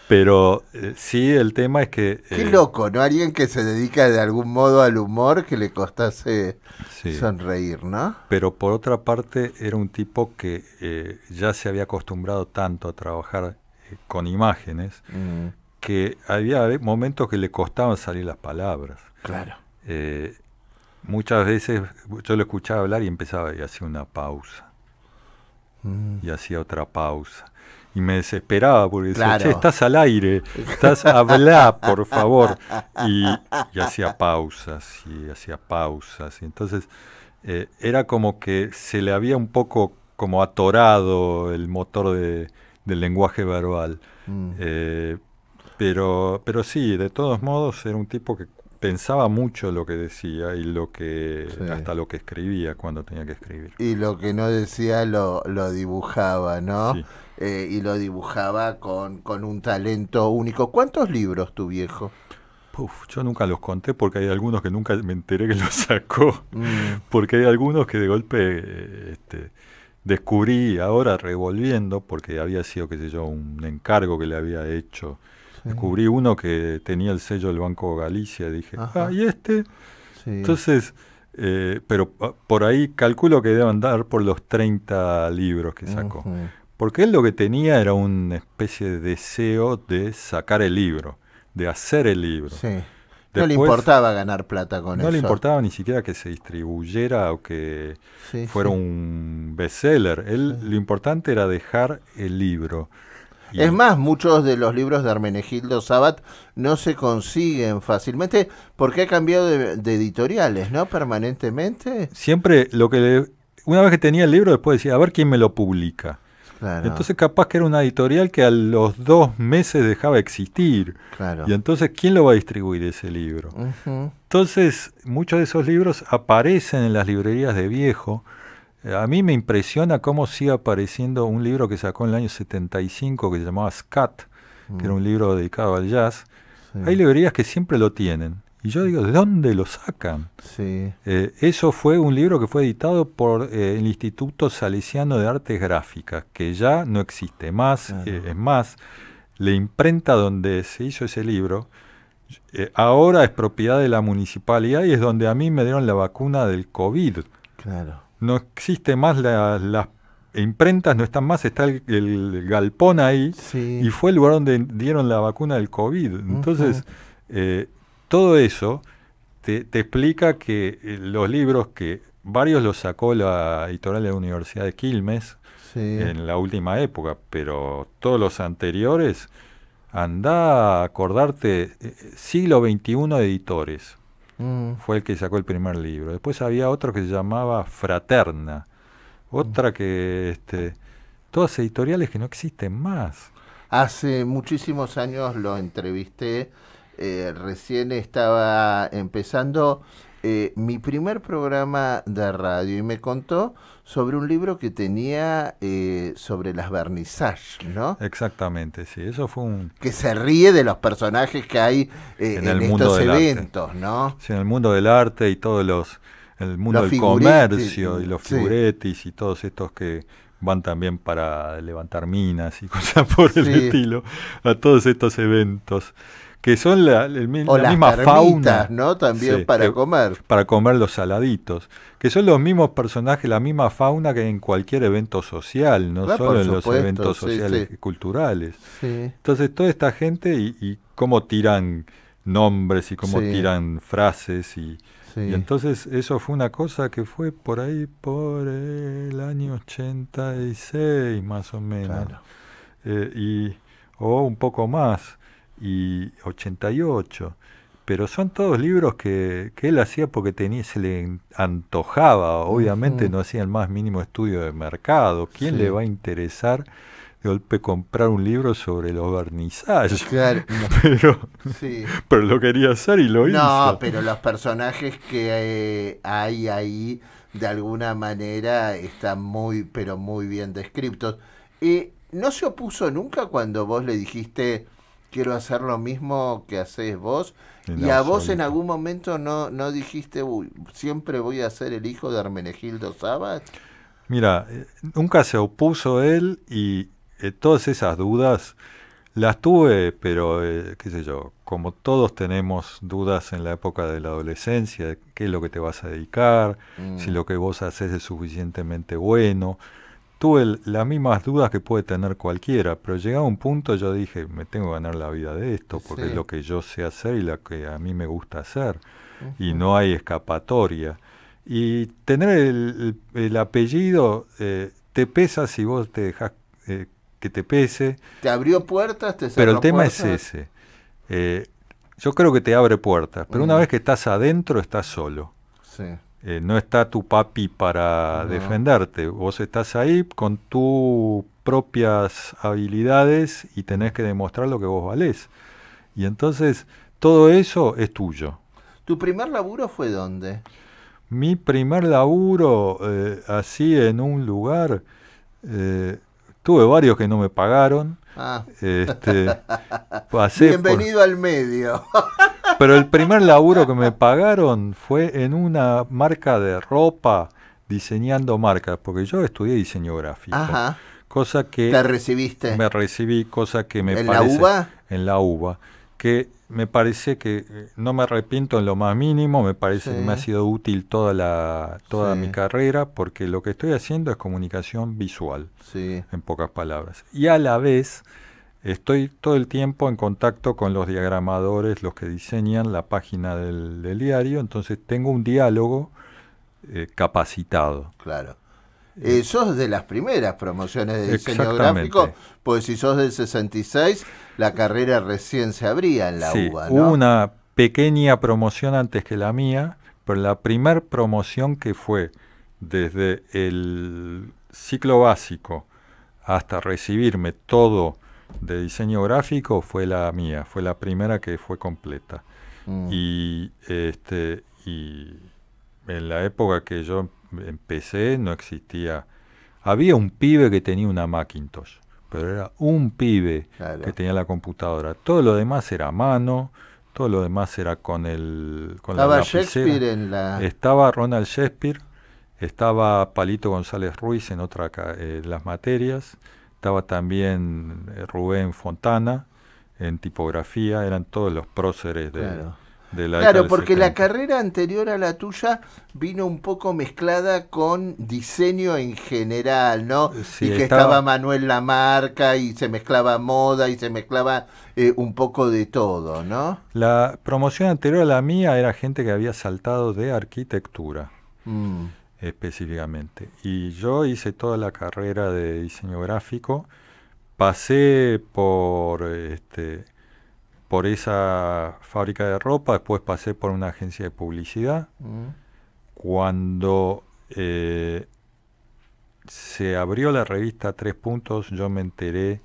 Pero sí, el tema es que... Qué loco, ¿no? Alguien que se dedica de algún modo al humor, que le costase sonreír, ¿no? Pero por otra parte era un tipo que ya se había acostumbrado tanto a trabajar con imágenes, que había momentos que le costaban salir las palabras. Claro. Muchas veces yo lo escuchaba hablar y empezaba y hacía una pausa. Y hacía otra pausa. Y me desesperaba porque decía, che, estás al aire, hablá, por favor. Y hacía pausas, y hacía pausas. Y entonces era como que se le había un poco como atorado el motor del lenguaje verbal. Pero sí, de todos modos era un tipo que pensaba mucho lo que decía y hasta lo que escribía cuando tenía que escribir. Y lo que no decía lo dibujaba, ¿no? Sí. Y lo dibujaba con un talento único. ¿Cuántos libros tu viejo? Yo nunca los conté porque hay algunos que nunca me enteré que los sacó. Porque hay algunos que de golpe descubrí ahora revolviendo, porque había sido, qué sé yo, un encargo que le había hecho. Sí. Descubrí uno que tenía el sello del Banco Galicia y dije, ¿y este? Sí. Entonces, pero por ahí calculo que deben andar por los 30 libros que sacó. Porque él lo que tenía era una especie de deseo de sacar el libro, de hacer el libro. Sí. No le importaba ganar plata con eso. No le importaba ni siquiera que se distribuyera o que fuera un bestseller. Lo importante era dejar el libro. Es más, muchos de los libros de Hermenegildo Sabat no se consiguen fácilmente porque ha cambiado de editoriales, ¿no? Permanentemente. Siempre una vez que tenía el libro, después decía, a ver quién me lo publica. Claro. Entonces capaz que era una editorial que a los 2 meses dejaba de existir. Claro. Y entonces, ¿quién lo va a distribuir ese libro? Entonces, muchos de esos libros aparecen en las librerías de viejo. A mí me impresiona cómo sigue apareciendo un libro que sacó en el año 75 que se llamaba Scat, que era un libro dedicado al jazz. Sí. Hay librerías que siempre lo tienen. Y yo digo, ¿de dónde lo sacan? Sí. Eso fue un libro que fue editado por el Instituto Salesiano de Artes Gráficas, que ya no existe más. Es más, la imprenta donde se hizo ese libro, ahora es propiedad de la municipalidad y es donde a mí me dieron la vacuna del COVID. Claro. No existe más las imprentas, no están más, está el galpón ahí, y fue el lugar donde dieron la vacuna del COVID. Entonces, todo eso te explica que los libros, que varios los sacó la editorial de la Universidad de Quilmes en la última época, pero todos los anteriores, andá a acordarte, siglo XXI editores. Fue el que sacó el primer libro. Después había otro que se llamaba Fraterna, otra que todas editoriales que no existen más. Hace muchísimos años lo entrevisté, recién estaba empezando mi primer programa de radio y me contó sobre un libro que tenía sobre las vernissages, ¿no? Exactamente, sí, eso fue que se ríe de los personajes que hay en estos eventos, ¿no? Sí, en el mundo del arte y el mundo del comercio y los figuretis y todos estos que van también para levantar minas y cosas por el estilo, a todos estos eventos. Que son la misma fauna, ¿no? También para comer. Para comer los saladitos. Que son los mismos personajes, la misma fauna que en cualquier evento social, no solo en los eventos sociales y culturales. Sí. Entonces, toda esta gente y cómo tiran nombres y cómo tiran frases. Y entonces, eso fue una cosa que fue por ahí, por el año 86, más o menos. Claro. O un poco más. Y 88, pero son todos libros que él hacía porque se le antojaba, obviamente no hacía el más mínimo estudio de mercado. ¿Quién le va a interesar de golpe comprar un libro sobre los vernissages? Claro, pero lo quería hacer y lo hizo. No, pero los personajes que hay ahí de alguna manera están pero muy bien descritos. ¿No se opuso nunca cuando vos le dijiste quiero hacer lo mismo que hacés vos? Y a vos en algún momento no dijiste, siempre voy a ser el hijo de Hermenegildo Sabat. Mira, nunca se opuso él y todas esas dudas las tuve, pero qué sé yo, como todos tenemos dudas en la época de la adolescencia, de qué es lo que te vas a dedicar, si lo que vos haces es suficientemente bueno. Tuve las mismas dudas que puede tener cualquiera, pero llegado a un punto yo dije, me tengo que ganar la vida de esto, porque es lo que yo sé hacer y lo que a mí me gusta hacer, y no hay escapatoria. Y tener el apellido te pesa si vos te dejás que te pese. ¿Te abrió puertas? ¿Te cerró pero el tema puertas? Es ese. Yo creo que te abre puertas, pero una vez que estás adentro, estás solo. Sí. No está tu papi para defenderte. Vos estás ahí con tus propias habilidades y tenés que demostrar lo que vos valés. Y entonces todo eso es tuyo. ¿Tu primer laburo fue dónde? Mi primer laburo, así en un lugar, tuve varios que no me pagaron. Bienvenido al medio. Pero el primer laburo que me pagaron fue en una marca de ropa, diseñando marcas, porque yo estudié diseño gráfico. Ajá. Cosa que... ¿Te recibiste? Me recibí, cosa que me parece... ¿En la UBA? En la UBA. Que me parece que no me arrepiento en lo más mínimo, me parece que me ha sido útil toda mi carrera, porque lo que estoy haciendo es comunicación visual, en pocas palabras. Y a la vez estoy todo el tiempo en contacto con los diagramadores, los que diseñan la página del diario, entonces tengo un diálogo capacitado. Claro. Sos de las primeras promociones de diseño gráfico, pues si sos del 66, la carrera recién se abría en la UBA, ¿no? Hubo una pequeña promoción antes que la mía, pero la primer promoción que fue desde el ciclo básico hasta recibirme todo de diseño gráfico fue la mía, fue la primera que fue completa. Y en la época que yo empecé no existía. Había un pibe que tenía una Macintosh, pero era un pibe que tenía la computadora. Todo lo demás era a mano, todo lo demás era con la lapicera. Shakespeare en la... Estaba Ronald Shakespeare, estaba Palito González Ruiz en las materias, estaba también Rubén Fontana en tipografía, eran todos los próceres de la Claro, porque 70. La carrera anterior a la tuya vino un poco mezclada con diseño en general, ¿no? Sí, y que estaba Manuel Lamarca y se mezclaba moda y se mezclaba un poco de todo, ¿no? La promoción anterior a la mía era gente que había saltado de arquitectura, específicamente. Y yo hice toda la carrera de diseño gráfico, pasé por esa fábrica de ropa, después pasé por una agencia de publicidad. Cuando se abrió la revista 3 Puntos, yo me enteré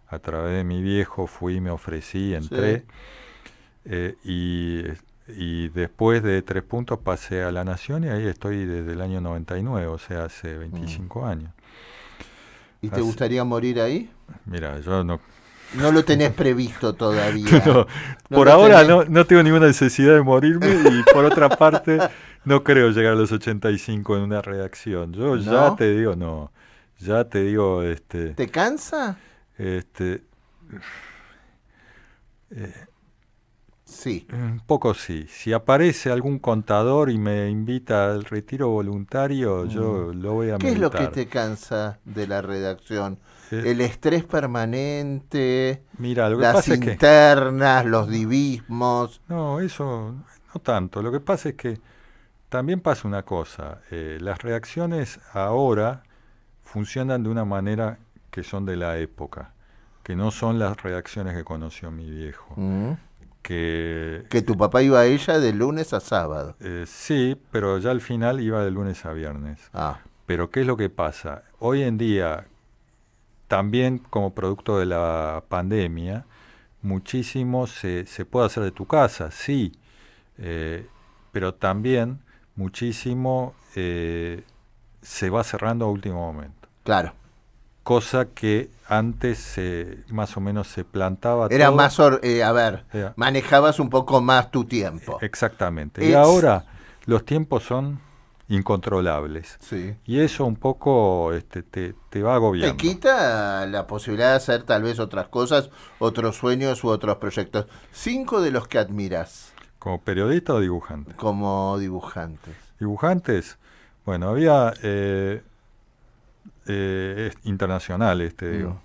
a través de mi viejo, fui, me ofrecí, entré. Y después de 3 Puntos pasé a La Nación y ahí estoy desde el año 99, o sea, hace 25 años. ¿Y te gustaría morir ahí? Mira, yo no... No lo tenés previsto todavía. Por ahora no tengo ninguna necesidad de morirme y por otra parte no creo llegar a los 85 en una redacción. Yo ya te digo, ¿Te cansa? Sí. Un poco sí. Si aparece algún contador y me invita al retiro voluntario, yo lo voy a meditar. ¿Qué es lo que te cansa de la redacción? El estrés permanente, mira, lo que las pasa internas, es que... los divismos. No, eso no tanto. Lo que pasa es que también pasa una cosa. Las redacciones ahora funcionan de una manera que son de la época, que no son las redacciones que conoció mi viejo. Que tu papá iba a ella de lunes a sábado. Sí, pero ya al final iba de lunes a viernes. Pero ¿qué es lo que pasa? Hoy en día, también como producto de la pandemia, muchísimo se puede hacer de tu casa, sí, pero también muchísimo se va cerrando a último momento. Claro. Cosa que antes más o menos se plantaba era todo. Más, manejabas un poco más tu tiempo. Exactamente. Y ahora los tiempos son incontrolables. Sí. Y eso un poco te va agobiando. Te quita la posibilidad de hacer tal vez otras cosas, otros sueños u otros proyectos. 5 de los que admiras. ¿Como periodista o dibujante? Como dibujantes. ¿Dibujantes? Bueno, había... internacionales, te digo.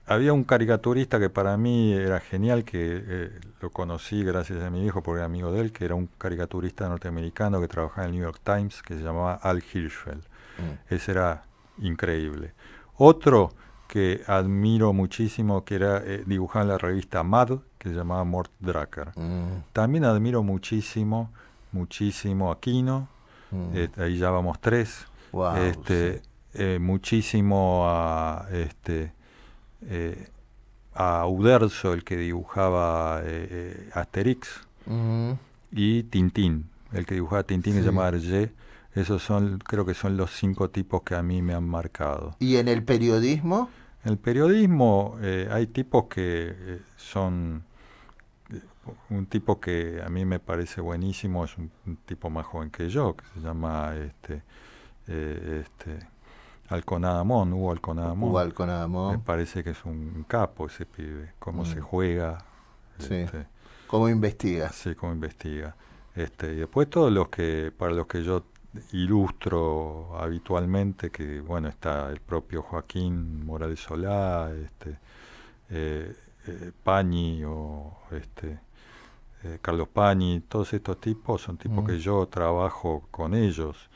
Había un caricaturista que para mí era genial, que lo conocí gracias a mi hijo porque era amigo de él, que era un caricaturista norteamericano que trabajaba en el New York Times, que se llamaba Al Hirschfeld. Ese era increíble. Otro que admiro muchísimo, que era dibujaba en la revista Mad, que se llamaba Mort Drucker. También admiro muchísimo a Quino, ahí ya vamos 3. Wow, muchísimo a Uderzo, el que dibujaba Asterix, y Tintín, el que dibujaba Tintín se llama Hergé. Esos creo que son los 5 tipos que a mí me han marcado. ¿Y en el periodismo? En el periodismo hay tipos que son... Un tipo que a mí me parece buenísimo, es un tipo más joven que yo, que se llama Alconadamón, Hugo Alconadamón. Hugo Alconadamón. Me parece que es un capo ese pibe, cómo se juega. Sí. Cómo investiga. Sí, cómo investiga. Y después todos para los que yo ilustro habitualmente, que bueno, está el propio Joaquín Morales Solá, Pañi o Carlos Pañi, todos estos tipos son tipos que yo trabajo con ellos,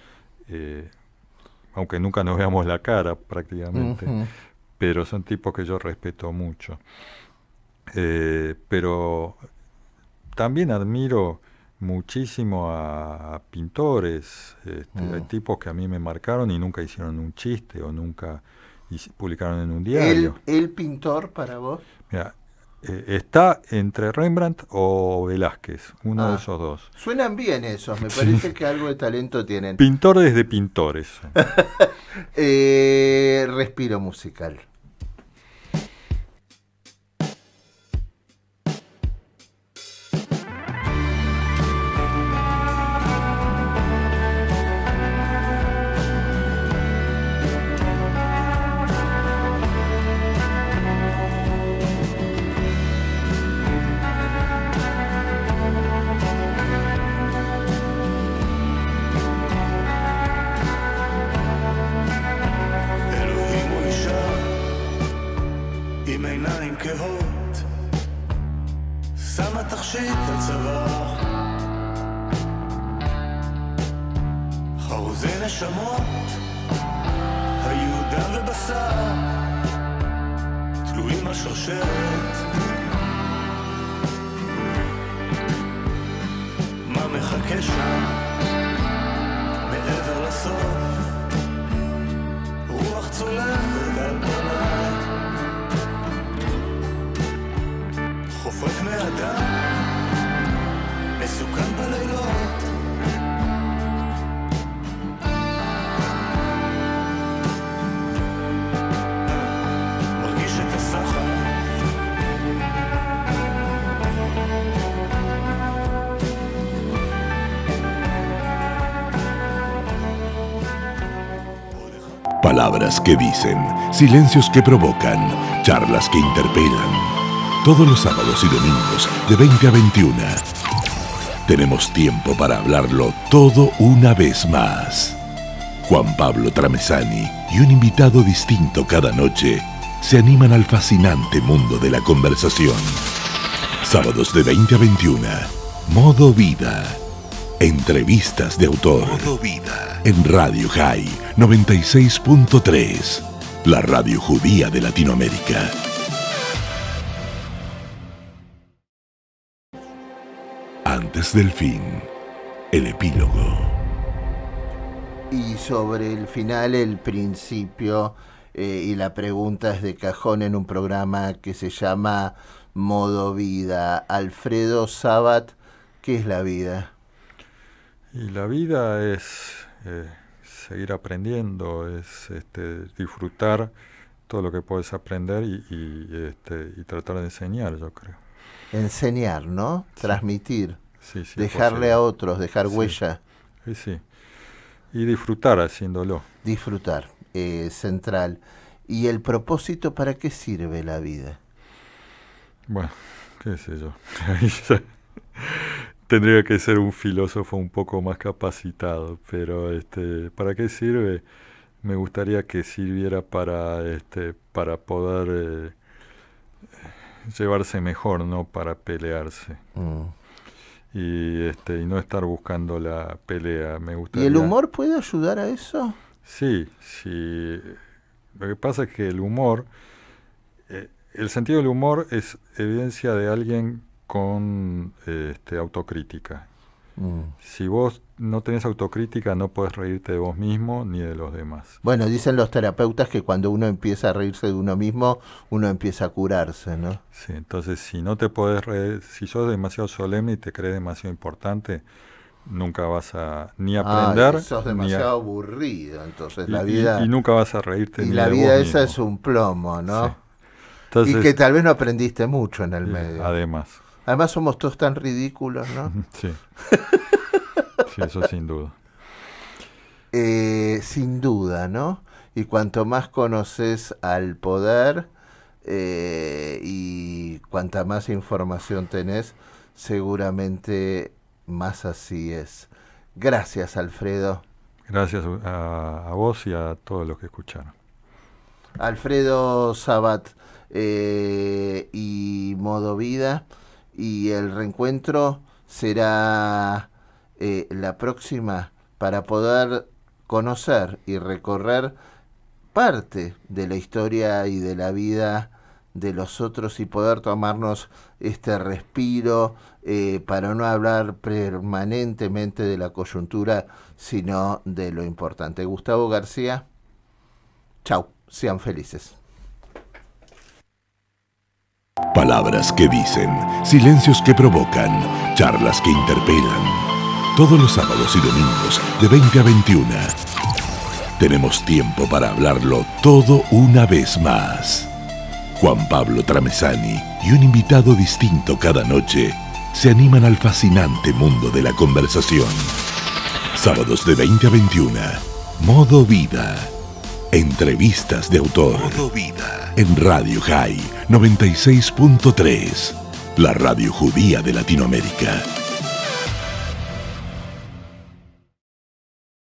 aunque nunca nos veamos la cara prácticamente, pero son tipos que yo respeto mucho. Pero también admiro muchísimo a pintores, hay tipos que a mí me marcaron y nunca hicieron un chiste o nunca publicaron en un diario. ¿El pintor para vos? Mira, está entre Rembrandt o Velázquez, uno de esos dos. Suenan bien esos, me parece que algo de talento tienen. Pintores de pintores. Respiro musical. Palabras que dicen, silencios que provocan, charlas que interpelan. Todos los sábados y domingos de 20 a 21. Tenemos tiempo para hablarlo todo una vez más. Juan Pablo Tramezzani y un invitado distinto cada noche se animan al fascinante mundo de la conversación. Sábados de 20 a 21. Modo Vida. Entrevistas de autor. Modo Vida. En Radio High 96.3. La radio judía de Latinoamérica. Antes del fin, el epílogo. Y sobre el final, el principio, y la pregunta es de cajón en un programa que se llama Modo Vida. Alfredo Sabat, ¿qué es la vida? Y la vida es seguir aprendiendo, es disfrutar todo lo que puedes aprender y tratar de enseñar, yo creo. Enseñar, ¿no? Sí. Transmitir. Sí, dejarle a otros, dejar huella. Sí. Y disfrutar haciéndolo. Disfrutar, central. ¿Y el propósito para qué sirve la vida? Bueno, qué sé yo. Tendría que ser un filósofo un poco más capacitado, pero ¿para qué sirve? Me gustaría que sirviera para poder llevarse mejor, no para pelearse. Y no estar buscando la pelea. Me gustaría... ¿Y el humor puede ayudar a eso? Sí. Lo que pasa es que el humor, el sentido del humor es evidencia de alguien con autocrítica. Si vos no tenés autocrítica, no podés reírte de vos mismo ni de los demás. Bueno, dicen los terapeutas que cuando uno empieza a reírse de uno mismo, uno empieza a curarse, ¿no? Sí, entonces si no te podés reír, si sos demasiado solemne y te crees demasiado importante, nunca vas a ni aprender. Sos demasiado aburrido, entonces la vida... Y nunca vas a reírte. Y ni la vida de esa mismo. Es un plomo, ¿no? Sí. Entonces, y que tal vez no aprendiste mucho en el medio. Además somos todos tan ridículos, ¿no? Sí. Sí, eso sin duda. Sin duda, ¿no? Y cuanto más conoces al poder y cuanta más información tenés, seguramente más así es. Gracias, Alfredo. Gracias a vos y a todos los que escucharon. Alfredo Sabat y Modo Vida, y el reencuentro será la próxima para poder conocer y recorrer parte de la historia y de la vida de los otros y poder tomarnos este respiro para no hablar permanentemente de la coyuntura, sino de lo importante. Gustavo García, chau, sean felices. Palabras que dicen, silencios que provocan, charlas que interpelan. Todos los sábados y domingos de 20 a 21. Tenemos tiempo para hablarlo todo una vez más. Juan Pablo Tramezzani y un invitado distinto cada noche se animan al fascinante mundo de la conversación. Sábados de 20 a 21. Modo Vida. Entrevistas de autor. Modo Vida. En Radio High 96.3. La radio judía de Latinoamérica.